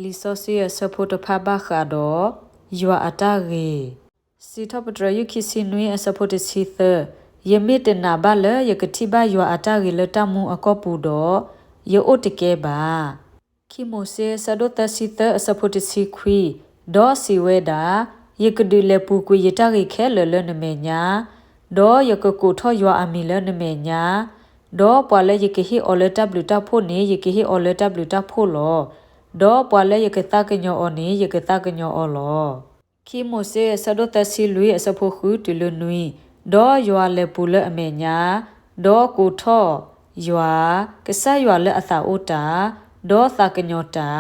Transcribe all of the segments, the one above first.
လီဆော့စီယဆဖို့တဖဘခါတော့ယွာအတာရေစီထပတရယခိစီနွေအစဖို့တစီသယမေတနာဘလယကတိဘယွာအတာရေလတမှုအကောပူတော့ယောအိုတကဲပါခိမိုဆေဆဒိုတစီသအစဖို့တစီခွီဒေါ်စီဝဲတာယကဒူလေပူကွေယတာရေခဲလလနမေညာဒေါ်ယကကိုထောယွာအမီလနမေညာဒေါ်ပွာလေယကဟီအော်လတဘလူတာဖို့နေယကဟီအော်လတဘလူတာဖို့လောဒေါ်ပွာလေယကတကညောအော်နေယကတကညောအော်လောခိမိုဆေဆဒိုတစီလူအစဖို့ခုတူလနွီဒေါ်ယွာလေပူလအမေညာဒေါ်ကိုထောယွာကဆယွာလေအသာအိုတာဒေါ်သကညောတာ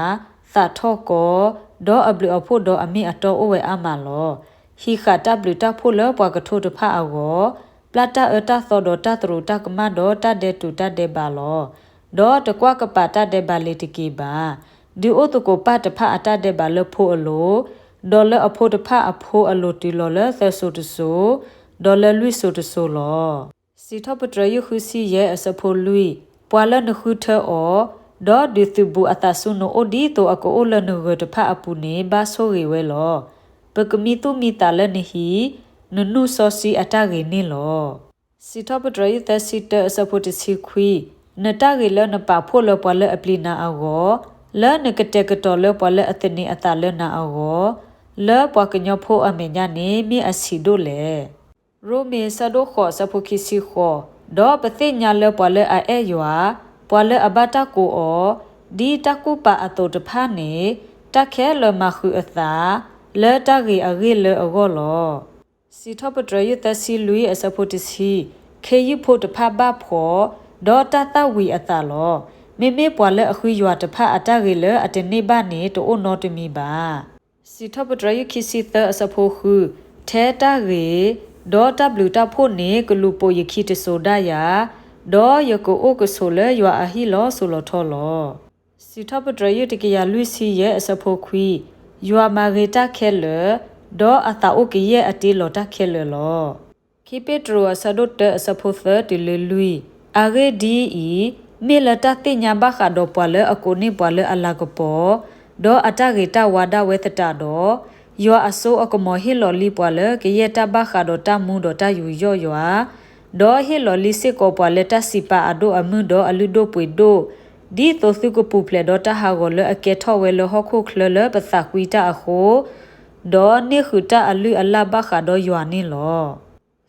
သထောကောဒေါ်အဘလူအဖို့ဒေါ်အမိအတော်အိုဝဲအမလောဟီခါတဘလူတာဖို့လပွားကထိုးတဖာအောပလာတာအတာသောဒေါ်တတရူတကမဒေါ်တတဲ့တူတတဲ့ပါလောဒေါ်တကွာကပါတတဲ့ပါလေတကီပါဒီအိုတကိုပတ်တဖအတတဲ့ပါလဖို့အလိုဒေါ်လအဖို့တဖအဖို့အလိုတီလောလသဆူတဆူဒေါ်လလွိဆူတဆူလောစီထပတရယခုစီရဲ့အစဖို့လွိပွာလနခုထောဒေါ်ဒီသူဘူအတဆုနိုအိုဒီတိုအကိုအိုလနဂတဖအပူနေဘာဆိုရီဝဲလောပကမီတူမီတလနဟီနနုဆောစီအတရေနေလောစီထပတရယသစီတအစဖို့တစီခွီနတရေလနပါဖို့လပွာလအပလီနာအောလနကတဲ့ကတော်လပွာလအတနေအတလနာအောလပွာကညောဖို့အမေညာနေမီအစီဒိုလေရိုမေဆဒိုခောစဖို့ခိစီခောဒေါ်ပသိညာလပွာလအဲယွာပွာလအဘတာကိုအောဒီတကူပါအတောတဖာနေတခဲလမခုအသာလဲတဂီအဂီလအဂောလောစီထပတရယတစီလူအစဖို့တစီခေယဖို့တဖာဘဖောဒေါ်တတဝီအသာလောမေမေပွာလအခွေယွာတဖာအတဂီလအတနေဘနေတိုအိုနောတမီပါစီထပတရယခိစီသအစဖို့ခုထဲတဂီဒေါ်တဘလူတာဖို့နေကလူပိုယခိတဆိုဒယာဒေါ်ယကိုအိုကဆိုလေယွာအဟီလောဆိုလောထောလောစီထပတရယတကရလူစီရဲ့အစဖို့ခွီယွာမာဂေတာခဲလဒေါ်အတာအိုကရဲ့အတီလောတာခဲလလောခိပက်ထရိုဆဒတ်အစဖို့သတလလူအဂေဒီအီမေလတာတိညာဘခါဒေါ်ပွာလအကိုနေပွာလအလာကပေါ်ဒေါ်အတာဂေတာဝါဒဝဲတတာဒေါ်ယောအဆိုအကမဟီလော်လီပွာလကရဲ့တဘခါဒေါ်တမှုဒေါ်တယူယောယွာဒေါ်ဟီလော်လီစစ်ကိုပွာလက်တစီပါအဒိုအမှုဒေါ်အလူဒိုပွေဒိုဒီတိုစုကပူပလက်ဒေါ်တဟာကိုလအကေထောဝဲလဟခုခလလပသကွီတာအခုဒေါ်နိခုတာအလူအလဘခါဒေါ်ယွာနေလော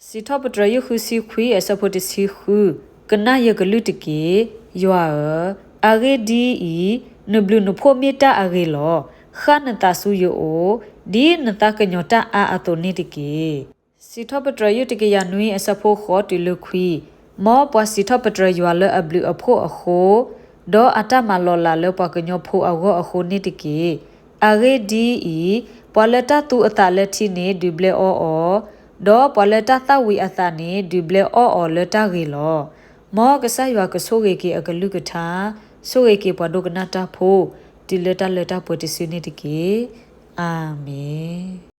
စီထပတရယခုစီခွီအစဖို့တစီခုကနာယကလူတကေယွာအဂေဒီအီနဘလူနဖိုမီတာအဂေလောခနတာဆူယိုဒီနတာကညောတာအတိုနေတကေစီထပတရယတကေယနွေအစဖို့ခေါ်တီလခွီမောပွားစီထပတရယွာလအဘလူအဖို့အခုဒေါ်အတမလောလာလပကညောဖို့အောအခုနေတကေအဂေဒီအီပလတာတူအတလက်တီနေဒူဘလေအောဒေါ်ပလတာသဝီအသနေဒူဘလေအောလတာဂီလောမောကဆယွာကဆိုကေအကလူကထာဆိုကေပဒုကနာတာဖို့ဒီလတာပွေတစီနေတကေအာမင်